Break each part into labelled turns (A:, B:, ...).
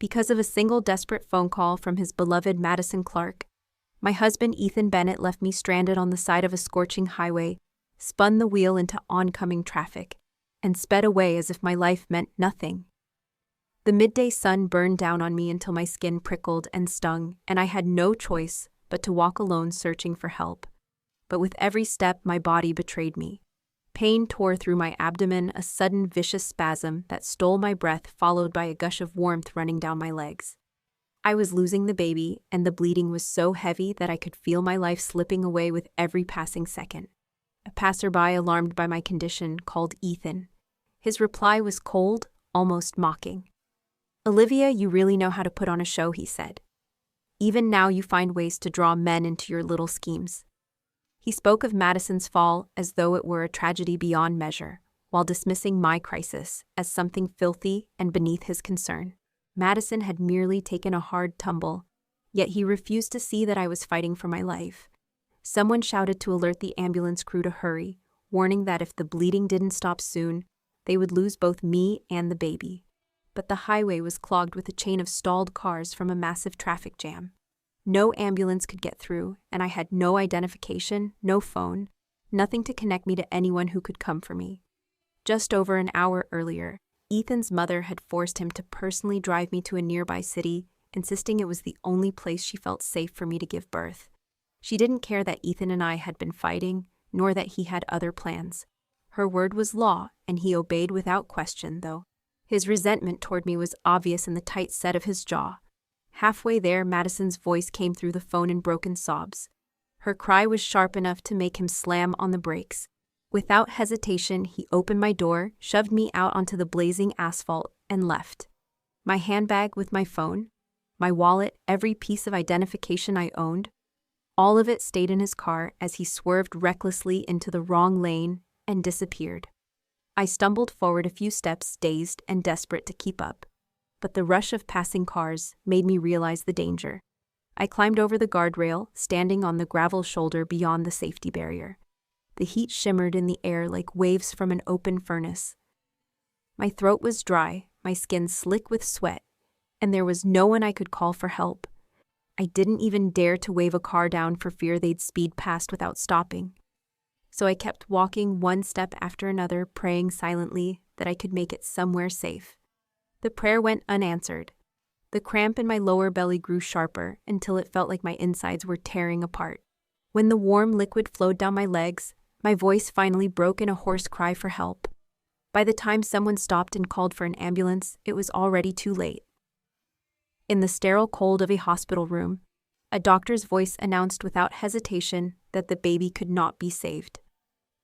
A: because of a single desperate phone call from his beloved Madison Clark. My husband Ethan Bennett left me stranded on the side of a scorching highway, spun the wheel into oncoming traffic, and sped away as if my life meant nothing. The midday sun burned down on me until my skin prickled and stung, and I had no choice but to walk alone searching for help. But with every step, my body betrayed me. Pain tore through my abdomen, a sudden vicious spasm that stole my breath, followed by a gush of warmth running down my legs. I was losing the baby, and the bleeding was so heavy that I could feel my life slipping away with every passing second. A passerby, alarmed by my condition, called Ethan. His reply was cold, almost mocking. "Olivia, you really know how to put on a show," he said. "Even now you find ways to draw men into your little schemes." He spoke of Madison's fall as though it were a tragedy beyond measure, while dismissing my crisis as something filthy and beneath his concern. Madison had merely taken a hard tumble, yet he refused to see that I was fighting for my life. Someone shouted to alert the ambulance crew to hurry, warning that if the bleeding didn't stop soon, they would lose both me and the baby. But the highway was clogged with a chain of stalled cars from a massive traffic jam. No ambulance could get through, and I had no identification, no phone, nothing to connect me to anyone who could come for me. Just over an hour earlier, Ethan's mother had forced him to personally drive me to a nearby city, insisting it was the only place she felt safe for me to give birth. She didn't care that Ethan and I had been fighting, nor that he had other plans. Her word was law, and he obeyed without question, though. His resentment toward me was obvious in the tight set of his jaw. Halfway there, Madison's voice came through the phone in broken sobs. Her cry was sharp enough to make him slam on the brakes. Without hesitation, he opened my door, shoved me out onto the blazing asphalt, and left. My handbag with my phone, my wallet, every piece of identification I owned, all of it stayed in his car as he swerved recklessly into the wrong lane and disappeared. I stumbled forward a few steps, dazed and desperate to keep up. But the rush of passing cars made me realize the danger. I climbed over the guardrail, standing on the gravel shoulder beyond the safety barrier. The heat shimmered in the air like waves from an open furnace. My throat was dry, my skin slick with sweat, and there was no one I could call for help. I didn't even dare to wave a car down for fear they'd speed past without stopping. So I kept walking one step after another, praying silently that I could make it somewhere safe. The prayer went unanswered. The cramp in my lower belly grew sharper until it felt like my insides were tearing apart. When the warm liquid flowed down my legs, my voice finally broke in a hoarse cry for help. By the time someone stopped and called for an ambulance, it was already too late. In the sterile cold of a hospital room, a doctor's voice announced without hesitation that the baby could not be saved.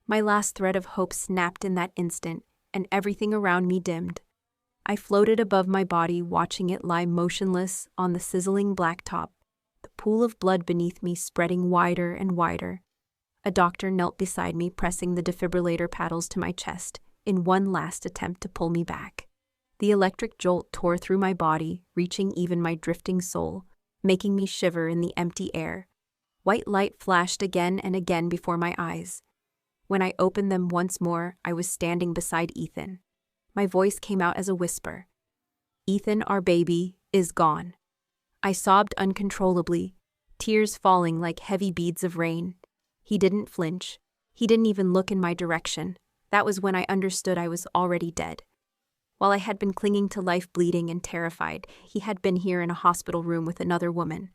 A: My last thread of hope snapped in that instant, and everything around me dimmed. I floated above my body, watching it lie motionless on the sizzling blacktop, the pool of blood beneath me spreading wider and wider. A doctor knelt beside me, pressing the defibrillator paddles to my chest in one last attempt to pull me back. The electric jolt tore through my body, reaching even my drifting soul, making me shiver in the empty air. White light flashed again and again before my eyes. When I opened them once more, I was standing beside Ethan. My voice came out as a whisper. "Ethan, our baby, is gone." I sobbed uncontrollably, tears falling like heavy beads of rain. He didn't flinch. He didn't even look in my direction. That was when I understood I was already dead. While I had been clinging to life, bleeding and terrified, he had been here in a hospital room with another woman.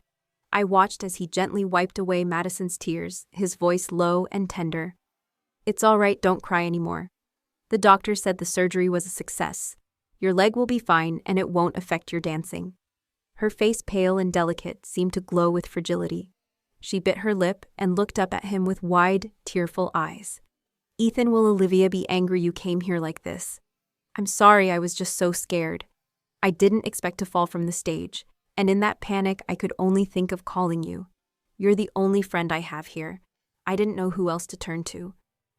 A: I watched as he gently wiped away Madison's tears, his voice low and tender. "It's all right, don't cry anymore. The doctor said the surgery was a success. Your leg will be fine and it won't affect your dancing." Her face, pale and delicate, seemed to glow with fragility. She bit her lip and looked up at him with wide, tearful eyes. "Ethan, will Olivia be angry you came here like this? I'm sorry, I was just so scared. I didn't expect to fall from the stage, and in that panic I could only think of calling you. You're the only friend I have here. I didn't know who else to turn to.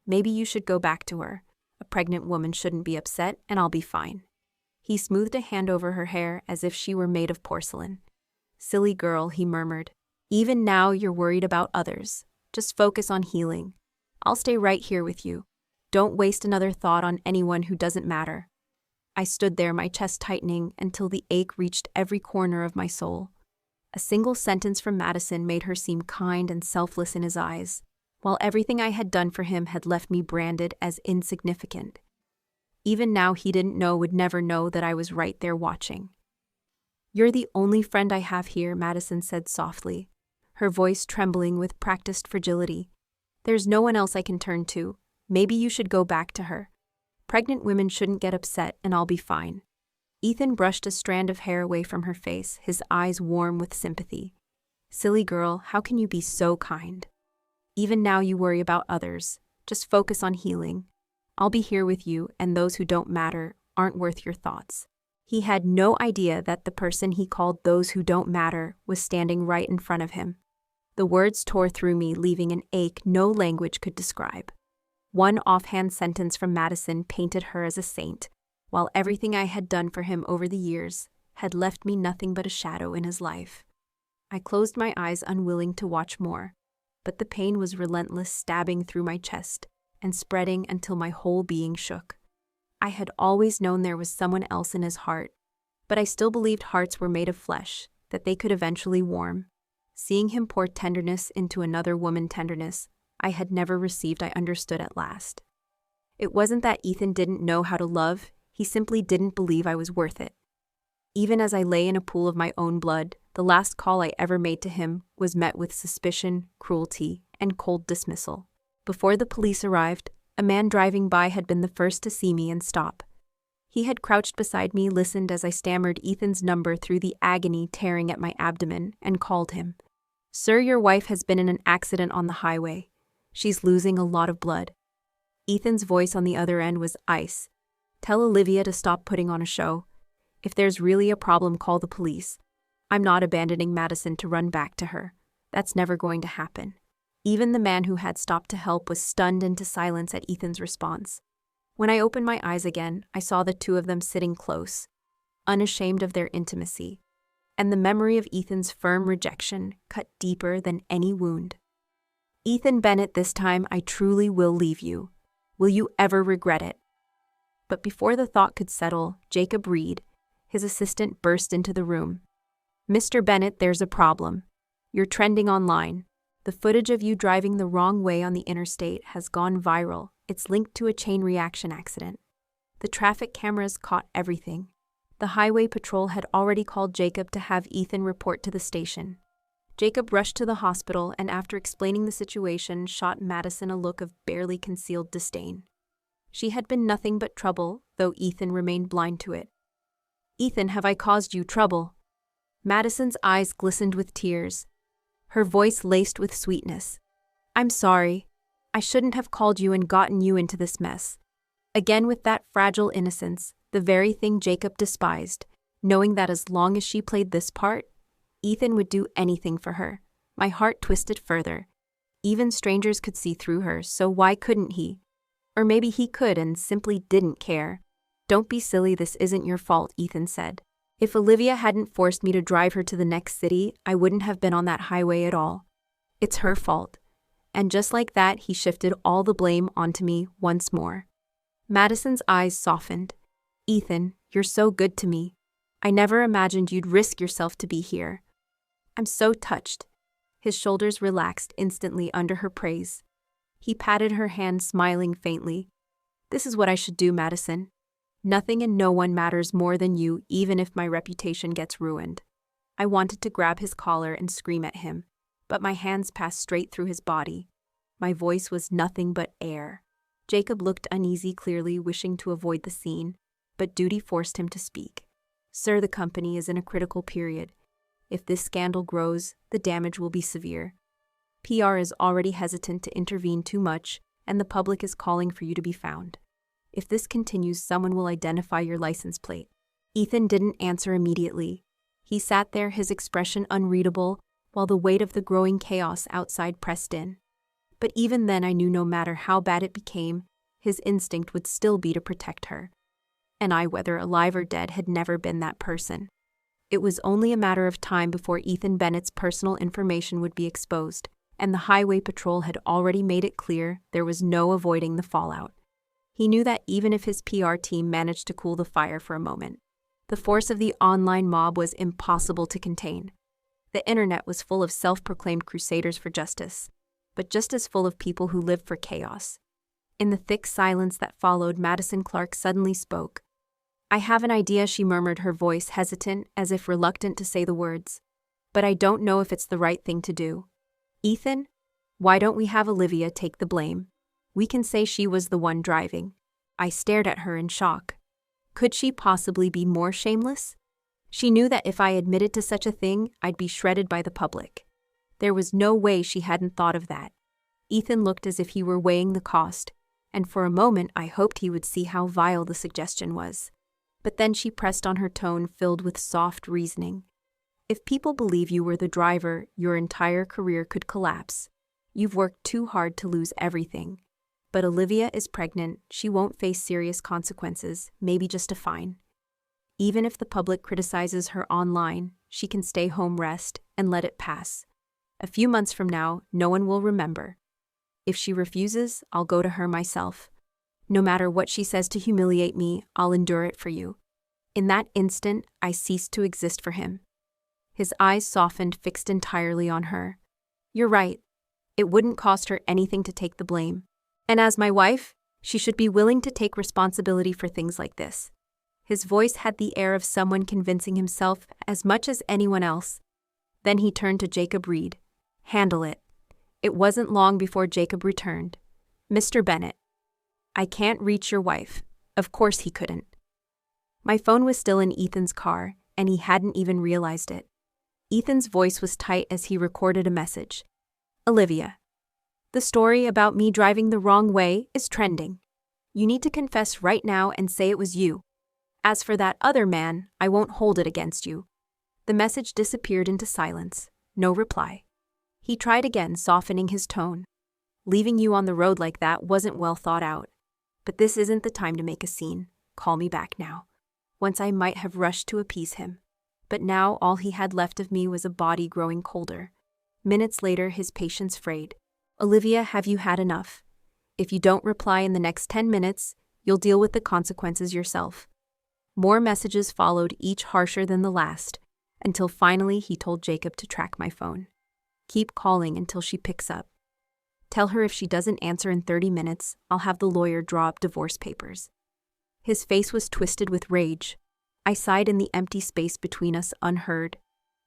A: Maybe you should go back to her. A pregnant woman shouldn't be upset, and I'll be fine." He smoothed a hand over her hair as if she were made of porcelain. "Silly girl," he murmured. "Even now you're worried about others. Just focus on healing. I'll stay right here with you. Don't waste another thought on anyone who doesn't matter." I stood there, my chest tightening until the ache reached every corner of my soul. A single sentence from Madison made her seem kind and selfless in his eyes, while everything I had done for him had left me branded as insignificant. Even now, he would never know that I was right there watching. "You're the only friend I have here," Madison said softly, her voice trembling with practiced fragility. "There's no one else I can turn to. Maybe you should go back to her. Pregnant women shouldn't get upset, and I'll be fine." Ethan brushed a strand of hair away from her face, his eyes warm with sympathy. "Silly girl, how can you be so kind? Even now you worry about others. Just focus on healing. I'll be here with you, and those who don't matter aren't worth your thoughts." He had no idea that the person he called those who don't matter was standing right in front of him. The words tore through me, leaving an ache no language could describe. One offhand sentence from Madison painted her as a saint, while everything I had done for him over the years had left me nothing but a shadow in his life. I closed my eyes, unwilling to watch more, but the pain was relentless, stabbing through my chest and spreading until my whole being shook. I had always known there was someone else in his heart, but I still believed hearts were made of flesh, that they could eventually warm. Seeing him pour tenderness into another woman's tenderness I had never received, I understood at last. It wasn't that Ethan didn't know how to love, he simply didn't believe I was worth it. Even as I lay in a pool of my own blood, the last call I ever made to him was met with suspicion, cruelty, and cold dismissal. Before the police arrived, a man driving by had been the first to see me and stop. He had crouched beside me, listened as I stammered Ethan's number through the agony tearing at my abdomen, and called him. "Sir, your wife has been in an accident on the highway. She's losing a lot of blood." Ethan's voice on the other end was ice. "Tell Olivia to stop putting on a show. If there's really a problem, call the police. I'm not abandoning Madison to run back to her. That's never going to happen." Even the man who had stopped to help was stunned into silence at Ethan's response. When I opened my eyes again, I saw the two of them sitting close, unashamed of their intimacy, and the memory of Ethan's firm rejection cut deeper than any wound. "Ethan Bennett, this time I truly will leave you. Will you ever regret it?" But before the thought could settle, Jacob Reed, his assistant, burst into the room. "Mr. Bennett, there's a problem. You're trending online. The footage of you driving the wrong way on the interstate has gone viral. It's linked to a chain reaction accident. The traffic cameras caught everything. The highway patrol had already called Jacob to have Ethan report to the station. Jacob rushed to the hospital and, after explaining the situation, shot Madison a look of barely concealed disdain. She had been nothing but trouble, though Ethan remained blind to it. "Ethan, have I caused you trouble?" Madison's eyes glistened with tears, her voice laced with sweetness. "I'm sorry. I shouldn't have called you and gotten you into this mess." Again with that fragile innocence, the very thing Jacob despised, knowing that as long as she played this part, Ethan would do anything for her. My heart twisted further. Even strangers could see through her, so why couldn't he? Or maybe he could and simply didn't care. "Don't be silly, this isn't your fault," Ethan said. "If Olivia hadn't forced me to drive her to the next city, I wouldn't have been on that highway at all. It's her fault." And just like that, he shifted all the blame onto me once more. Madison's eyes softened. "Ethan, you're so good to me. I never imagined you'd risk yourself to be here." "I'm so touched." His shoulders relaxed instantly under her praise. He patted her hand, smiling faintly. "This is what I should do, Madison. Nothing and no one matters more than you, even if my reputation gets ruined." I wanted to grab his collar and scream at him, but my hands passed straight through his body. My voice was nothing but air. Jacob looked uneasy, clearly wishing to avoid the scene, but duty forced him to speak. "Sir, the company is in a critical period. If this scandal grows, the damage will be severe. PR is already hesitant to intervene too much, and the public is calling for you to be found. If this continues, someone will identify your license plate." Ethan didn't answer immediately. He sat there, his expression unreadable, while the weight of the growing chaos outside pressed in. But even then I knew no matter how bad it became, his instinct would still be to protect her. And I, whether alive or dead, had never been that person. It was only a matter of time before Ethan Bennett's personal information would be exposed, and the highway patrol had already made it clear there was no avoiding the fallout. He knew that even if his PR team managed to cool the fire for a moment, the force of the online mob was impossible to contain. The internet was full of self-proclaimed crusaders for justice, but just as full of people who lived for chaos. In the thick silence that followed, Madison Clark suddenly spoke. "I have an idea," she murmured, her voice hesitant, as if reluctant to say the words. "But I don't know if it's the right thing to do. Ethan, why don't we have Olivia take the blame? We can say she was the one driving." I stared at her in shock. Could she possibly be more shameless? She knew that if I admitted to such a thing, I'd be shredded by the public. There was no way she hadn't thought of that. Ethan looked as if he were weighing the cost, and for a moment I hoped he would see how vile the suggestion was. But then she pressed on, her tone filled with soft reasoning. "If people believe you were the driver, your entire career could collapse. You've worked too hard to lose everything. But Olivia is pregnant, she won't face serious consequences, maybe just a fine. Even if the public criticizes her online, she can stay home, rest, and let it pass. A few months from now, no one will remember. If she refuses, I'll go to her myself. No matter what she says to humiliate me, I'll endure it for you." In that instant, I ceased to exist for him. His eyes softened, fixed entirely on her. "You're right. It wouldn't cost her anything to take the blame. And as my wife, she should be willing to take responsibility for things like this." His voice had the air of someone convincing himself as much as anyone else. Then he turned to Jacob Reed. "Handle it." It wasn't long before Jacob returned. "Mr. Bennett, I can't reach your wife." Of course he couldn't. My phone was still in Ethan's car, and he hadn't even realized it. Ethan's voice was tight as he recorded a message. "Olivia, the story about me driving the wrong way is trending. You need to confess right now and say it was you. As for that other man, I won't hold it against you." The message disappeared into silence. No reply. He tried again, softening his tone. "Leaving you on the road like that wasn't well thought out. But this isn't the time to make a scene. Call me back now." Once I might have rushed to appease him. But now all he had left of me was a body growing colder. Minutes later, his patience frayed. "Olivia, have you had enough? If you don't reply in the next 10 minutes, you'll deal with the consequences yourself." More messages followed, each harsher than the last, until finally he told Jacob to track my phone. "Keep calling until she picks up. Tell her if she doesn't answer in 30 minutes, I'll have the lawyer draw up divorce papers." His face was twisted with rage. I sighed in the empty space between us, unheard.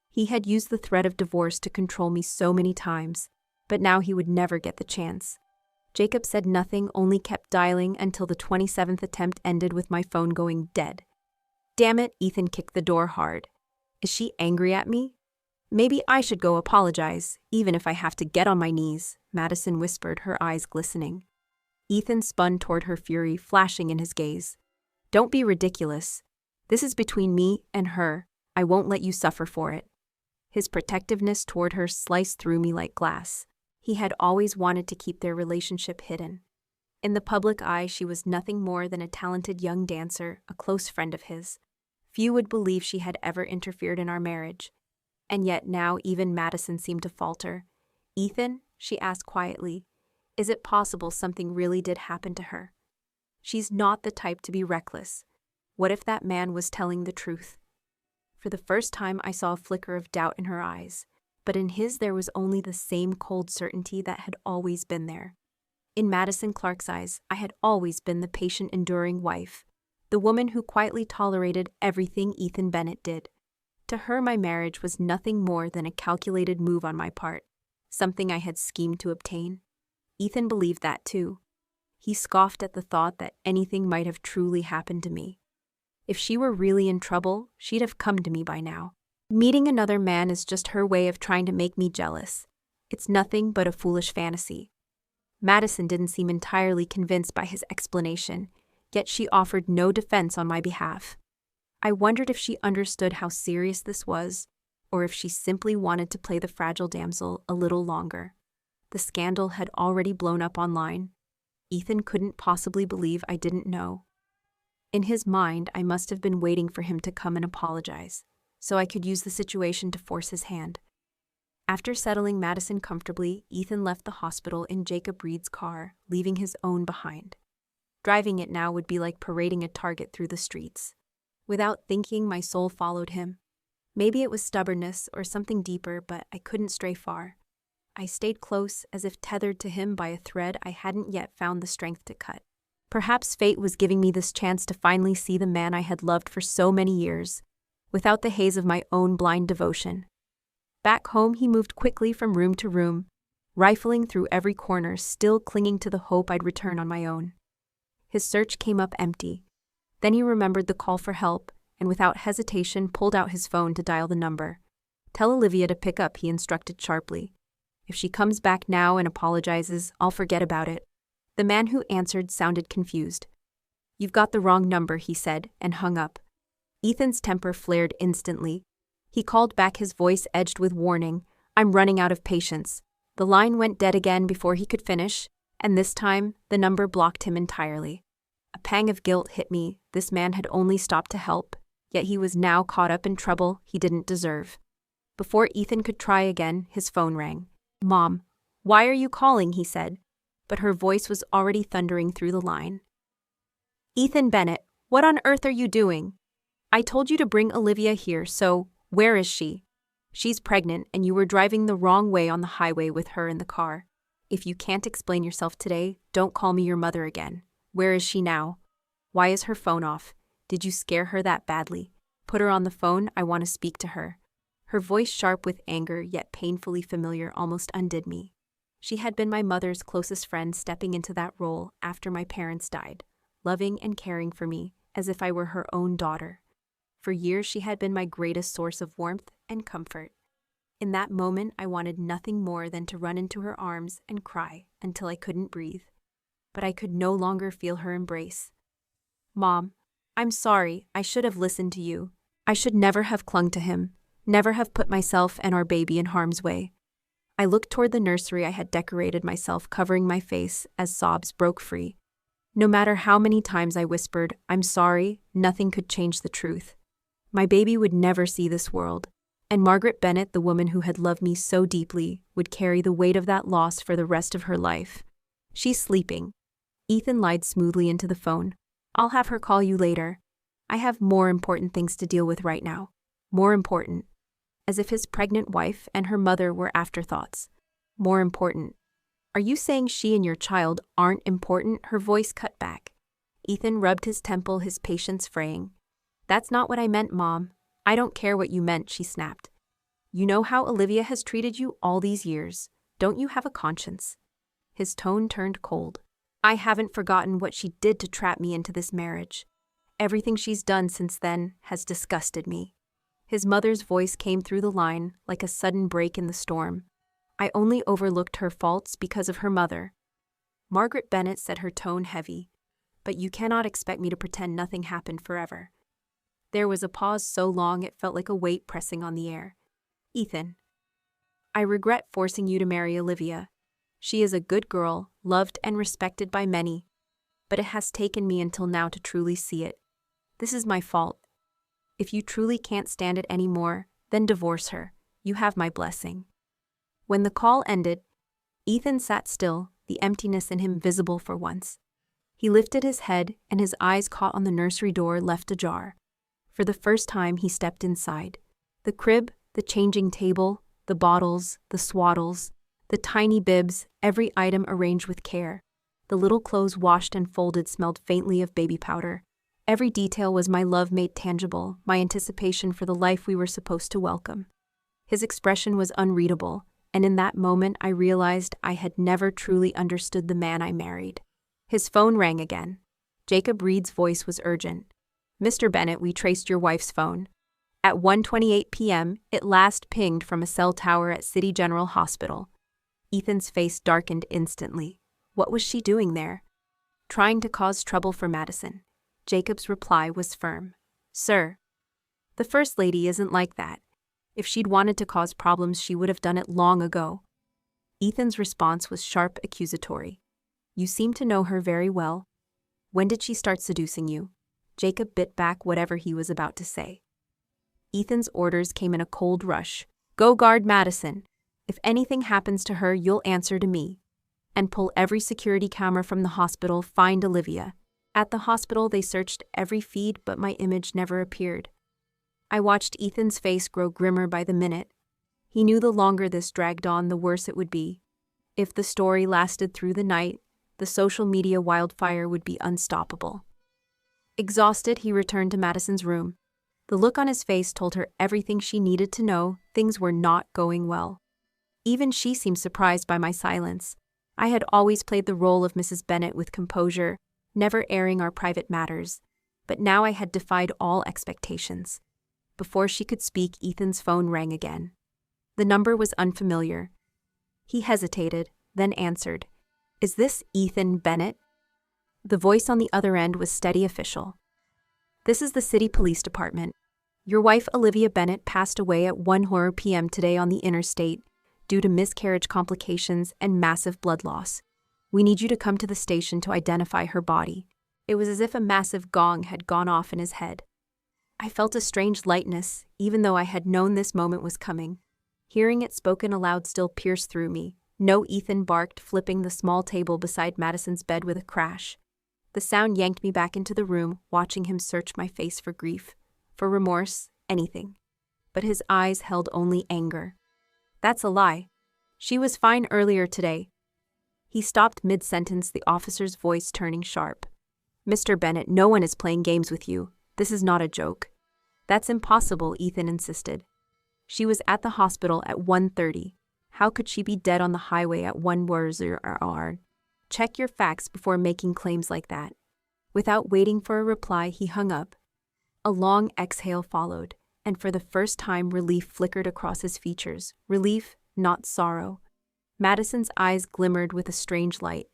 A: He had used the threat of divorce to control me so many times, but now he would never get the chance. Jacob said nothing, only kept dialing until the 27th attempt ended with my phone going dead. Damn it, Ethan kicked the door hard. Is she angry at me? Maybe I should go apologize, even if I have to get on my knees, Madison whispered, her eyes glistening. Ethan spun toward her, fury flashing in his gaze. Don't be ridiculous. This is between me and her. I won't let you suffer for it. His protectiveness toward her sliced through me like glass. He had always wanted to keep their relationship hidden. In the public eye, she was nothing more than a talented young dancer, a close friend of his. Few would believe she had ever interfered in our marriage. And yet now even Madison seemed to falter. "Ethan," she asked quietly, "is it possible something really did happen to her? She's not the type to be reckless. What if that man was telling the truth?" For the first time, I saw a flicker of doubt in her eyes, but in his there was only the same cold certainty that had always been there. In Madison Clark's eyes, I had always been the patient, enduring wife, the woman who quietly tolerated everything Ethan Bennett did. To her, my marriage was nothing more than a calculated move on my part, something I had schemed to obtain. Ethan believed that too. He scoffed at the thought that anything might have truly happened to me. If she were really in trouble, she'd have come to me by now. Meeting another man is just her way of trying to make me jealous. It's nothing but a foolish fantasy. Madison didn't seem entirely convinced by his explanation, yet she offered no defense on my behalf. I wondered if she understood how serious this was, or if she simply wanted to play the fragile damsel a little longer. The scandal had already blown up online. Ethan couldn't possibly believe I didn't know. In his mind, I must have been waiting for him to come and apologize, so I could use the situation to force his hand. After settling Madison comfortably, Ethan left the hospital in Jacob Reed's car, leaving his own behind. Driving it now would be like parading a target through the streets. Without thinking, my soul followed him. Maybe it was stubbornness or something deeper, but I couldn't stray far. I stayed close, as if tethered to him by a thread I hadn't yet found the strength to cut. Perhaps fate was giving me this chance to finally see the man I had loved for so many years, without the haze of my own blind devotion. Back home, he moved quickly from room to room, rifling through every corner, still clinging to the hope I'd return on my own. His search came up empty. Then he remembered the call for help, and without hesitation pulled out his phone to dial the number. "Tell Olivia to pick up," he instructed sharply. "If she comes back now and apologizes, I'll forget about it." The man who answered sounded confused. "You've got the wrong number," he said, and hung up. Ethan's temper flared instantly. He called back, his voice edged with warning. "I'm running out of patience." The line went dead again before he could finish, and this time the number blocked him entirely. A pang of guilt hit me. This man had only stopped to help, yet he was now caught up in trouble he didn't deserve. Before Ethan could try again, his phone rang. "Mom, why are you calling?" he said, but her voice was already thundering through the line. "Ethan Bennett, what on earth are you doing? I told you to bring Olivia here, so where is she? She's pregnant, and you were driving the wrong way on the highway with her in the car. If you can't explain yourself today, don't call me your mother again. Where is she now? Why is her phone off? Did you scare her that badly? Put her on the phone, I want to speak to her." Her voice, sharp with anger yet painfully familiar, almost undid me. She had been my mother's closest friend, stepping into that role after my parents died, loving and caring for me as if I were her own daughter. For years she had been my greatest source of warmth and comfort. In that moment, I wanted nothing more than to run into her arms and cry until I couldn't breathe. But I could no longer feel her embrace. "Mom, I'm sorry. I should have listened to you. I should never have clung to him, never have put myself and our baby in harm's way." I looked toward the nursery I had decorated myself, covering my face as sobs broke free. No matter how many times I whispered, "I'm sorry," nothing could change the truth. My baby would never see this world, and Margaret Bennett, the woman who had loved me so deeply, would carry the weight of that loss for the rest of her life. "She's sleeping." Ethan lied smoothly into the phone. "I'll have her call you later. I have more important things to deal with right now. More important." As if his pregnant wife and her mother were afterthoughts. More important. "Are you saying she and your child aren't important?" Her voice cut back. Ethan rubbed his temple, his patience fraying. "That's not what I meant, Mom. I don't care what you meant," she snapped. "You know how Olivia has treated you all these years. Don't you have a conscience?" His tone turned cold. "I haven't forgotten what she did to trap me into this marriage. Everything she's done since then has disgusted me." His mother's voice came through the line like a sudden break in the storm. "I only overlooked her faults because of her mother." Margaret Bennett said, her tone heavy. "But you cannot expect me to pretend nothing happened forever." There was a pause so long it felt like a weight pressing on the air. "Ethan, I regret forcing you to marry Olivia. She is a good girl, loved and respected by many. But it has taken me until now to truly see it. This is my fault. If you truly can't stand it anymore, then divorce her. You have my blessing." When the call ended, Ethan sat still, the emptiness in him visible for once. He lifted his head, and his eyes caught on the nursery door left ajar. For the first time, he stepped inside. The crib, the changing table, the bottles, the swaddles, the tiny bibs, every item arranged with care. The little clothes washed and folded smelled faintly of baby powder. Every detail was my love made tangible, my anticipation for the life we were supposed to welcome. His expression was unreadable, and in that moment I realized I had never truly understood the man I married. His phone rang again. Jacob Reed's voice was urgent. "Mr. Bennett, we traced your wife's phone. At 1:28 p.m., it last pinged from a cell tower at City General Hospital." Ethan's face darkened instantly. What was she doing there? Trying to cause trouble for Madison. Jacob's reply was firm. "Sir, the First Lady isn't like that. If she'd wanted to cause problems, she would have done it long ago." Ethan's response was sharp, accusatory. "You seem to know her very well. When did she start seducing you?" Jacob bit back whatever he was about to say. Ethan's orders came in a cold rush. "Go guard Madison. If anything happens to her, you'll answer to me. And pull every security camera from the hospital, find Olivia. At the hospital, they searched every feed, but my image never appeared. I watched Ethan's face grow grimmer by the minute. He knew the longer this dragged on, the worse it would be. If the story lasted through the night, the social media wildfire would be unstoppable. Exhausted, he returned to Madison's room. The look on his face told her everything she needed to know. Things were not going well. Even she seemed surprised by my silence. I had always played the role of Mrs. Bennet with composure, never airing our private matters, but now I had defied all expectations. Before she could speak, Ethan's phone rang again. The number was unfamiliar. He hesitated, then answered. "Is this Ethan Bennet?" The voice on the other end was steady, official. "This is the City Police Department. Your wife Olivia Bennet passed away at 1:00 p.m. today on the interstate due to miscarriage complications and massive blood loss. We need you to come to the station to identify her body." It was as if a massive gong had gone off in his head. I felt a strange lightness, even though I had known this moment was coming. Hearing it spoken aloud still pierced through me. "No," Ethan barked, flipping the small table beside Madison's bed with a crash. The sound yanked me back into the room, watching him search my face for grief, for remorse, anything. But his eyes held only anger. "That's a lie. She was fine earlier today." He stopped mid-sentence, the officer's voice turning sharp. "Mr. Bennet, no one is playing games with you. This is not a joke." "That's impossible," Ethan insisted. "She was at the hospital at 1:30. How could she be dead on the highway at 1:00? Check your facts before making claims like that." Without waiting for a reply, he hung up. A long exhale followed, and for the first time relief flickered across his features. Relief, not sorrow. Madison's eyes glimmered with a strange light.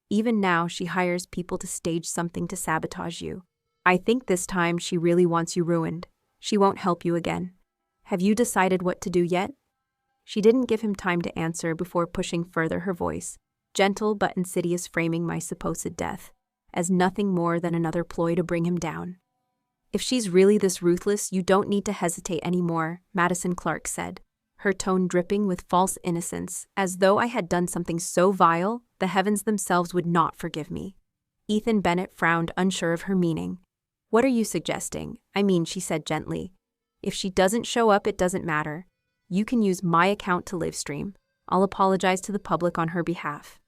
A: "Even now, she hires people to stage something to sabotage you. I think this time she really wants you ruined. She won't help you again. Have you decided what to do yet?" She didn't give him time to answer before pushing further, her voice, gentle but insidious, framing my supposed death as nothing more than another ploy to bring him down. "If she's really this ruthless, you don't need to hesitate anymore," Madison Clark said, her tone dripping with false innocence, as though I had done something so vile the heavens themselves would not forgive me. Ethan Bennet frowned, unsure of her meaning. "What are you suggesting?" "I mean," she said gently, "if she doesn't show up, it doesn't matter. You can use my account to livestream. I'll apologize to the public on her behalf.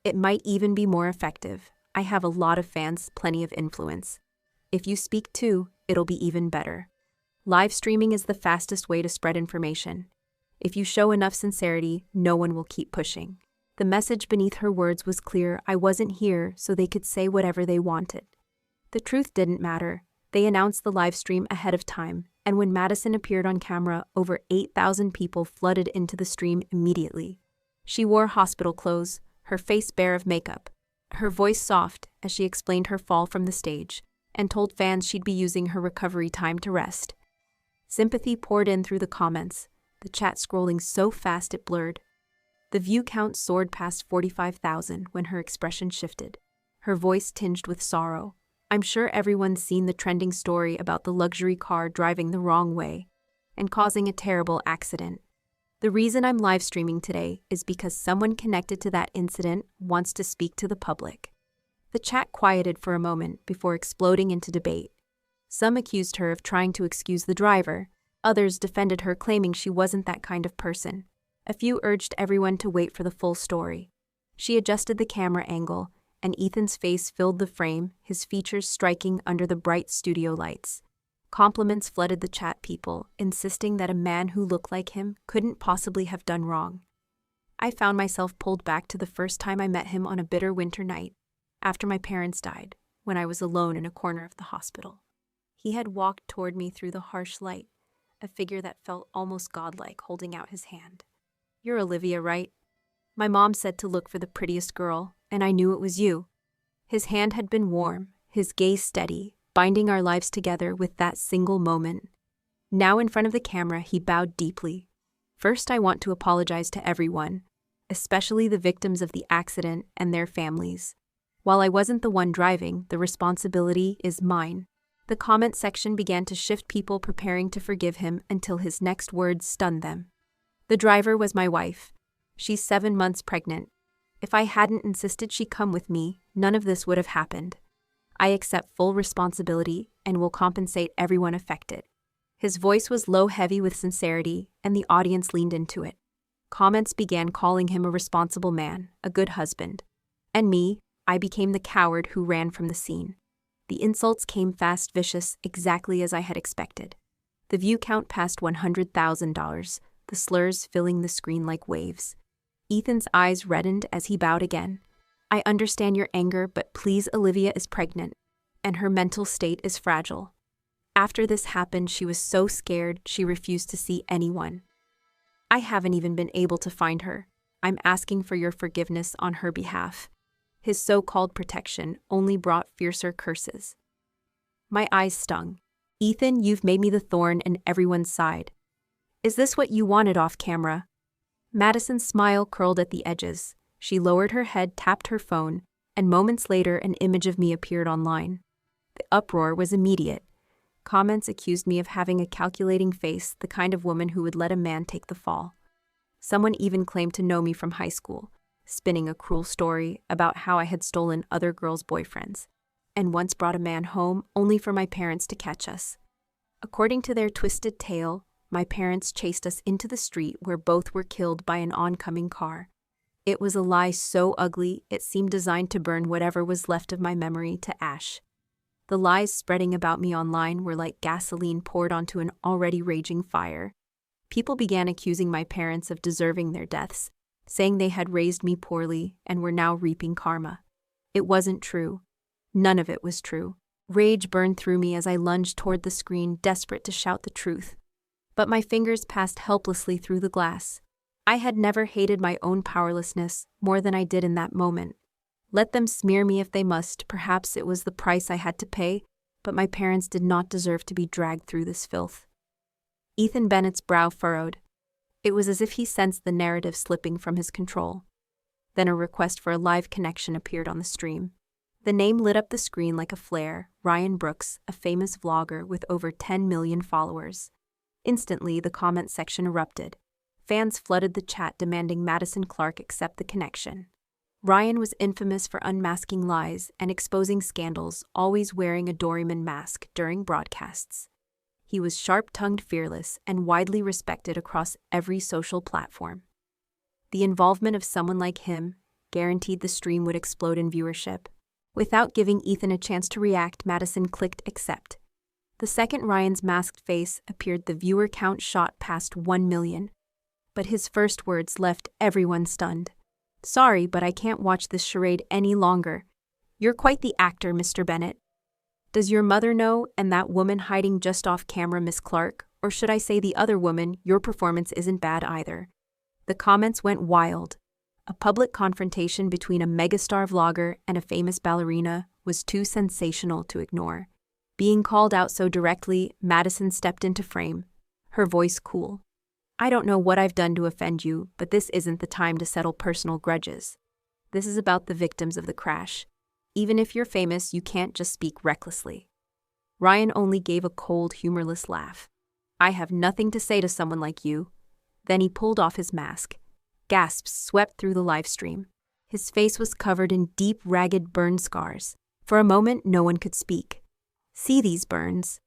A: It might even be more effective. I have a lot of fans, plenty of influence. If you speak too, it'll be even better. Live streaming is the fastest way to spread information. If you show enough sincerity, no one will keep pushing." The message beneath her words was clear. I wasn't here so they could say whatever they wanted. The truth didn't matter. They announced the live stream ahead of time, and when Madison appeared on camera, over 8,000 people flooded into the stream immediately. She wore hospital clothes, her face bare of makeup, her voice soft as she explained her fall from the stage, and told fans she'd be using her recovery time to rest. Sympathy poured in through the comments, the chat scrolling so fast it blurred. The view count soared past 45,000 when her expression shifted, her voice tinged with sorrow. "I'm sure everyone's seen the trending story about the luxury car driving the wrong way and causing a terrible accident. The reason I'm live streaming today is because someone connected to that incident wants to speak to the public." The chat quieted for a moment before exploding into debate. Some accused her of trying to excuse the driver. Others defended her, claiming she wasn't that kind of person. A few urged everyone to wait for the full story. She adjusted the camera angle, and Ethan's face filled the frame, his features striking under the bright studio lights. Compliments flooded the chat, people insisting that a man who looked like him couldn't possibly have done wrong. I found myself pulled back to the first time I met him on a bitter winter night, after my parents died, when I was alone in a corner of the hospital. He had walked toward me through the harsh light, a figure that felt almost godlike, holding out his hand. "You're Olivia, right? My mom said to look for the prettiest girl, and I knew it was you." His hand had been warm, his gaze steady, binding our lives together with that single moment. Now in front of the camera, he bowed deeply. "First, I want to apologize to everyone, especially the victims of the accident and their families. While I wasn't the one driving, the responsibility is mine." The comment section began to shift, people preparing to forgive him until his next words stunned them. "The driver was my wife. She's 7 months pregnant. If I hadn't insisted she come with me, none of this would have happened. I accept full responsibility and will compensate everyone affected. His voice was low, heavy with sincerity, and the audience leaned into it. Comments began calling him a responsible man, a good husband. And me, I became the coward who ran from the scene. The insults came fast, vicious, exactly as I had expected. The view count passed $100,000, the slurs filling the screen like waves. Ethan's eyes reddened as he bowed again. I understand your anger, but please, Olivia is pregnant, and her mental state is fragile. After this happened, she was so scared she refused to see anyone. I haven't even been able to find her. I'm asking for your forgiveness on her behalf. His so-called protection only brought fiercer curses. My eyes stung. Ethan, you've made me the thorn in everyone's side. Is this what you wanted off camera? Madison's smile curled at the edges. She lowered her head, tapped her phone, and moments later an image of me appeared online. The uproar was immediate. Comments accused me of having a calculating face, the kind of woman who would let a man take the fall. Someone even claimed to know me from high school, spinning a cruel story about how I had stolen other girls' boyfriends, and once brought a man home only for my parents to catch us. According to their twisted tale, my parents chased us into the street where both were killed by an oncoming car. It was a lie so ugly it seemed designed to burn whatever was left of my memory to ash. The lies spreading about me online were like gasoline poured onto an already raging fire. People began accusing my parents of deserving their deaths, saying they had raised me poorly and were now reaping karma. It wasn't true. None of it was true. Rage burned through me as I lunged toward the screen, desperate to shout the truth. But my fingers passed helplessly through the glass. I had never hated my own powerlessness more than I did in that moment. Let them smear me if they must, perhaps it was the price I had to pay, but my parents did not deserve to be dragged through this filth. Ethan Bennett's brow furrowed. It was as if he sensed the narrative slipping from his control. Then a request for a live connection appeared on the stream. The name lit up the screen like a flare: Ryan Brooks, a famous vlogger with over 10 million followers. Instantly, the comment section erupted. Fans flooded the chat demanding Madison Clark accept the connection. Ryan was infamous for unmasking lies and exposing scandals, always wearing a doorman mask during broadcasts. He was sharp-tongued, fearless, and widely respected across every social platform. The involvement of someone like him guaranteed the stream would explode in viewership. Without giving Ethan a chance to react, Madison clicked accept. The second Ryan's masked face appeared, the viewer count shot past 1 million. But his first words left everyone stunned. Sorry, but I can't watch this charade any longer. You're quite the actor, Mr. Bennett. Does your mother know, and that woman hiding just off camera, Miss Clark? Or should I say the other woman, your performance isn't bad either. The comments went wild. A public confrontation between a megastar vlogger and a famous ballerina was too sensational to ignore. Being called out so directly, Madison stepped into frame, her voice cool. I don't know what I've done to offend you, but this isn't the time to settle personal grudges. This is about the victims of the crash. Even if you're famous, you can't just speak recklessly. Ryan only gave a cold, humorless laugh. I have nothing to say to someone like you. Then he pulled off his mask. Gasps swept through the live stream. His face was covered in deep, ragged burn scars. For a moment, no one could speak. See these burns?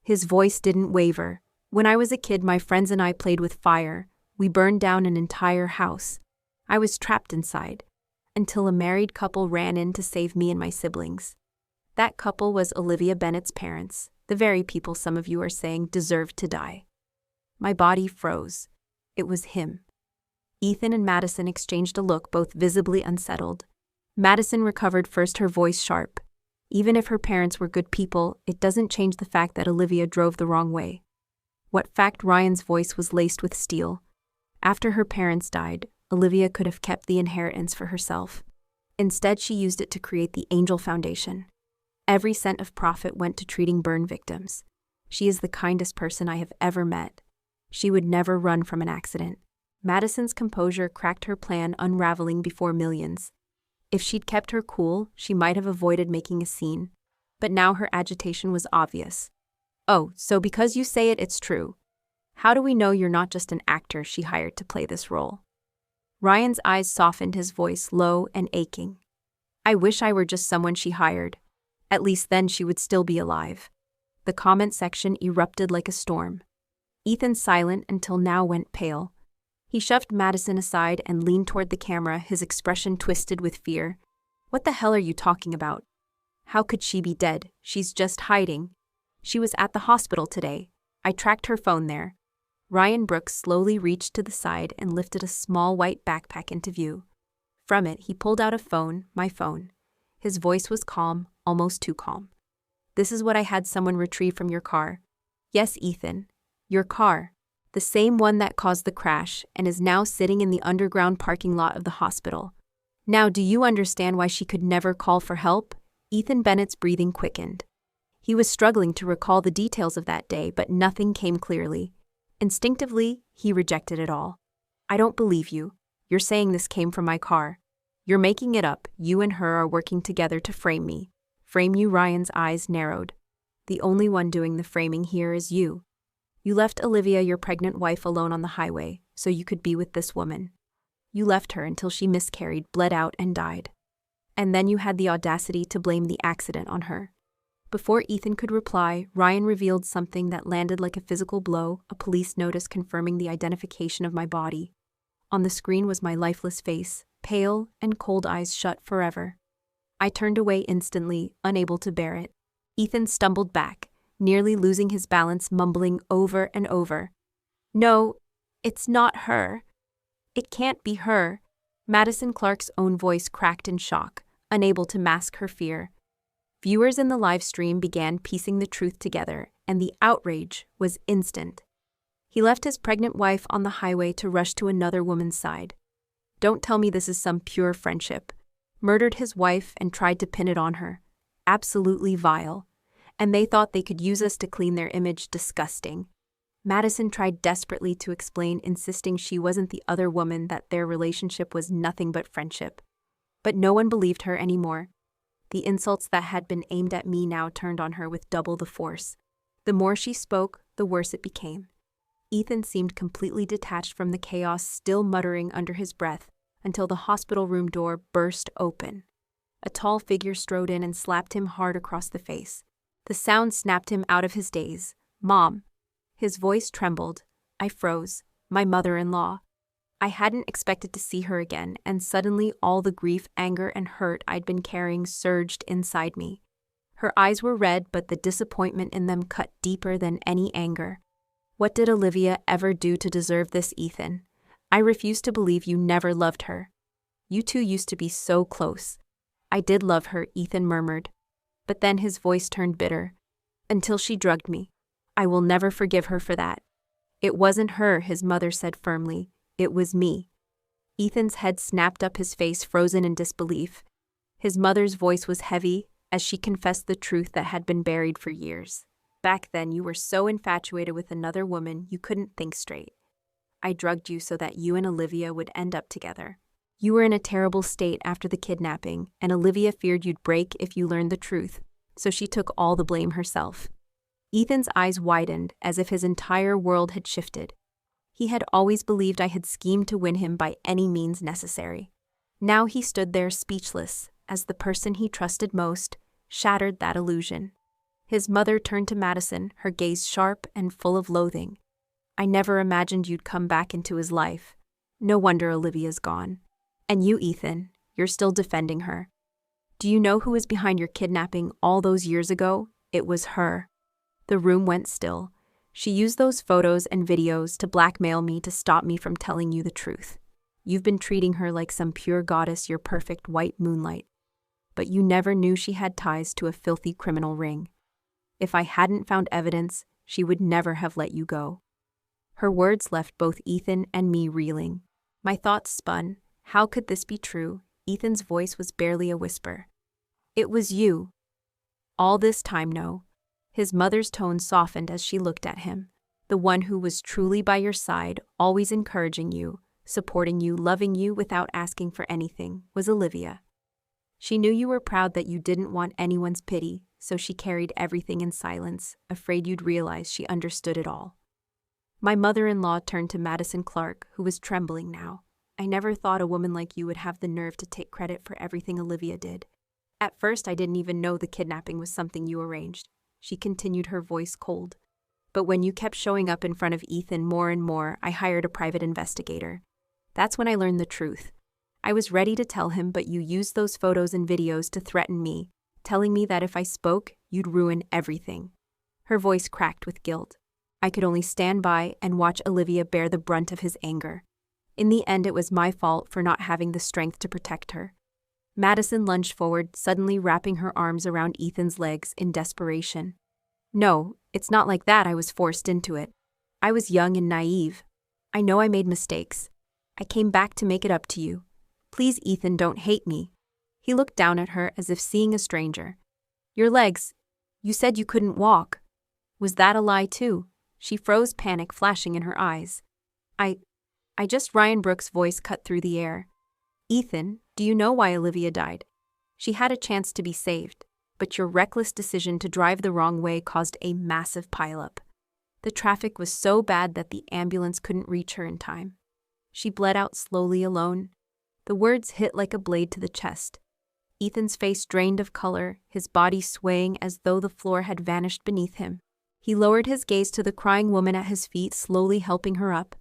A: His voice didn't waver. When I was a kid, my friends and I played with fire. We burned down an entire house. I was trapped inside, until a married couple ran in to save me and my siblings. That couple was Olivia Bennett's parents, the very people some of you are saying deserved to die. My body froze. It was him. Ethan and Madison exchanged a look, both visibly unsettled. Madison recovered first, her voice sharp. Even if her parents were good people, it doesn't change the fact that Olivia drove the wrong way. What fact? Ryan's voice was laced with steel. After her parents died, Olivia could have kept the inheritance for herself. Instead, she used it to create the Angel Foundation. Every cent of profit went to treating burn victims. She is the kindest person I have ever met. She would never run from an accident. Madison's composure cracked her plan unraveling before millions. If she'd kept her cool, she might have avoided making a scene. But now her agitation was obvious. Oh, so because you say it, it's true. How do we know you're not just an actor she hired to play this role? Ryan's eyes softened, his voice low and aching. I wish I were just someone she hired. At least then she would still be alive. The comment section erupted like a storm. Ethan, silent until now, went pale. He shoved Madison aside and leaned toward the camera, his expression twisted with fear. What the hell are you talking about? How could she be dead? She's just hiding. She was at the hospital today. I tracked her phone there. Ryan Brooks slowly reached to the side and lifted a small white backpack into view. From it, he pulled out a phone, my phone. His voice was calm, almost too calm. This is what I had someone retrieve from your car. Yes, Ethan. Your car. The same one that caused the crash and is now sitting in the underground parking lot of the hospital. Now, do you understand why she could never call for help? Ethan Bennett's breathing quickened. He was struggling to recall the details of that day, but nothing came clearly. Instinctively, he rejected it all. I don't believe you. You're saying this came from my car. You're making it up. You and her are working together to frame me. Frame you? Ryan's eyes narrowed. The only one doing the framing here is you. You left Olivia, your pregnant wife, alone on the highway so you could be with this woman. You left her until she miscarried, bled out, and died. And then you had the audacity to blame the accident on her. Before Ethan could reply, Ryan revealed something that landed like a physical blow, a police notice confirming the identification of my body. On the screen was my lifeless face, pale and cold eyes shut forever. I turned away instantly, unable to bear it. Ethan stumbled back, nearly losing his balance, mumbling over and over. No, it's not her. It can't be her. Madison Clark's own voice cracked in shock, unable to mask her fear. Viewers in the live stream began piecing the truth together, and the outrage was instant. He left his pregnant wife on the highway to rush to another woman's side. Don't tell me this is some pure friendship. Murdered his wife and tried to pin it on her. Absolutely vile. And they thought they could use us to clean their image. Disgusting. Madison tried desperately to explain, insisting she wasn't the other woman, that their relationship was nothing but friendship. But no one believed her anymore. The insults that had been aimed at me now turned on her with double the force. The more she spoke, the worse it became. Ethan seemed completely detached from the chaos, still muttering under his breath, until the hospital room door burst open. A tall figure strode in and slapped him hard across the face. The sound snapped him out of his daze. Mom. His voice trembled. I froze. My mother-in-law. I hadn't expected to see her again, and suddenly all the grief, anger, and hurt I'd been carrying surged inside me. Her eyes were red, but the disappointment in them cut deeper than any anger. What did Olivia ever do to deserve this, Ethan? I refuse to believe you never loved her. You two used to be so close. I did love her, Ethan murmured. But then his voice turned bitter. Until she drugged me. I will never forgive her for that. It wasn't her, his mother said firmly. It was me. Ethan's head snapped up, his face frozen in disbelief. His mother's voice was heavy as she confessed the truth that had been buried for years. Back then, you were so infatuated with another woman you couldn't think straight. I drugged you so that you and Olivia would end up together. You were in a terrible state after the kidnapping, and Olivia feared you'd break if you learned the truth, so she took all the blame herself. Ethan's eyes widened as if his entire world had shifted. He had always believed I had schemed to win him by any means necessary. Now he stood there speechless, as the person he trusted most shattered that illusion. His mother turned to Madison, her gaze sharp and full of loathing. I never imagined you'd come back into his life. No wonder Olivia's gone. And you, Ethan, you're still defending her. Do you know who was behind your kidnapping all those years ago? It was her. The room went still. She used those photos and videos to blackmail me to stop me from telling you the truth. You've been treating her like some pure goddess, your perfect white moonlight. But you never knew she had ties to a filthy criminal ring. If I hadn't found evidence, she would never have let you go. Her words left both Ethan and me reeling. My thoughts spun. How could this be true? Ethan's voice was barely a whisper. It was you. All this time, no. His mother's tone softened as she looked at him. The one who was truly by your side, always encouraging you, supporting you, loving you without asking for anything, was Olivia. She knew you were proud that you didn't want anyone's pity, so she carried everything in silence, afraid you'd realize she understood it all. My mother-in-law turned to Madison Clark, who was trembling now. I never thought a woman like you would have the nerve to take credit for everything Olivia did. At first, I didn't even know the kidnapping was something you arranged. She continued, her voice cold. But when you kept showing up in front of Ethan more and more, I hired a private investigator. That's when I learned the truth. I was ready to tell him, but you used those photos and videos to threaten me, telling me that if I spoke, you'd ruin everything. Her voice cracked with guilt. I could only stand by and watch Olivia bear the brunt of his anger. In the end, it was my fault for not having the strength to protect her. Madison lunged forward, suddenly wrapping her arms around Ethan's legs in desperation. No, it's not like that. I was forced into it. I was young and naive. I know I made mistakes. I came back to make it up to you. Please, Ethan, don't hate me. He looked down at her as if seeing a stranger. Your legs. You said you couldn't walk. Was that a lie too? She froze, panic flashing in her eyes. I just Ryan Brooks' voice cut through the air. Ethan, do you know why Olivia died? She had a chance to be saved, but your reckless decision to drive the wrong way caused a massive pileup. The traffic was so bad that the ambulance couldn't reach her in time. She bled out slowly alone. The words hit like a blade to the chest. Ethan's face drained of color, his body swaying as though the floor had vanished beneath him. He lowered his gaze to the crying woman at his feet, slowly helping her up.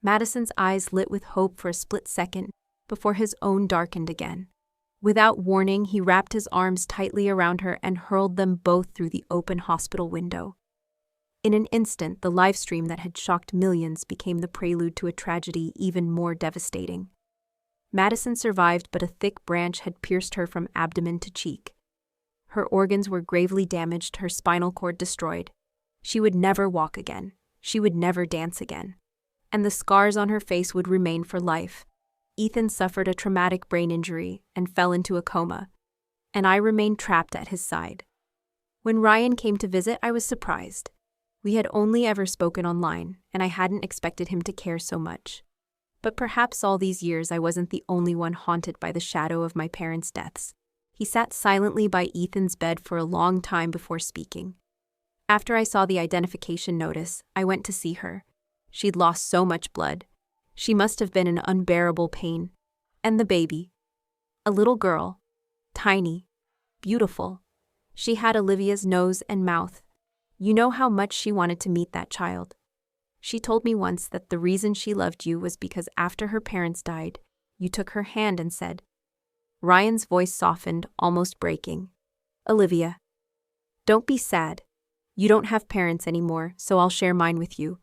A: Madison's eyes lit with hope for a split second, before his own darkened again. Without warning, he wrapped his arms tightly around her and hurled them both through the open hospital window. In an instant, the live stream that had shocked millions became the prelude to a tragedy even more devastating. Madison survived, but a thick branch had pierced her from abdomen to cheek. Her organs were gravely damaged, her spinal cord destroyed. She would never walk again. She would never dance again. And the scars on her face would remain for life. Ethan suffered a traumatic brain injury and fell into a coma, and I remained trapped at his side. When Ryan came to visit, I was surprised. We had only ever spoken online, and I hadn't expected him to care so much. But perhaps all these years I wasn't the only one haunted by the shadow of my parents' deaths. He sat silently by Ethan's bed for a long time before speaking. After I saw the identification notice, I went to see her. She'd lost so much blood. She must have been in unbearable pain. And the baby. A little girl. Tiny. Beautiful. She had Olivia's nose and mouth. You know how much she wanted to meet that child. She told me once that the reason she loved you was because after her parents died, you took her hand and said. Ryan's voice softened, almost breaking. Olivia. Don't be sad. You don't have parents anymore, so I'll share mine with you.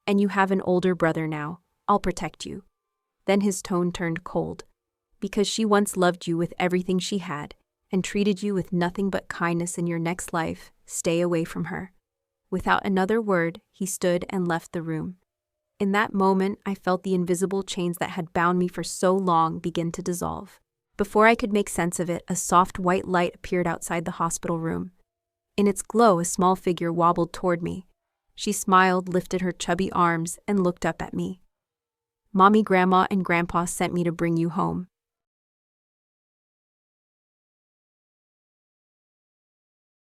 A: And you have an older brother now. I'll protect you. Then his tone turned cold. Because she once loved you with everything she had, and treated you with nothing but kindness in your next life, stay away from her. Without another word, he stood and left the room. In that moment, I felt the invisible chains that had bound me for so long begin to dissolve. Before I could make sense of it, a soft white light appeared outside the hospital room. In its glow, a small figure wobbled toward me. She smiled, lifted her chubby arms, and looked up at me. Mommy, Grandma, and Grandpa sent me to bring you home.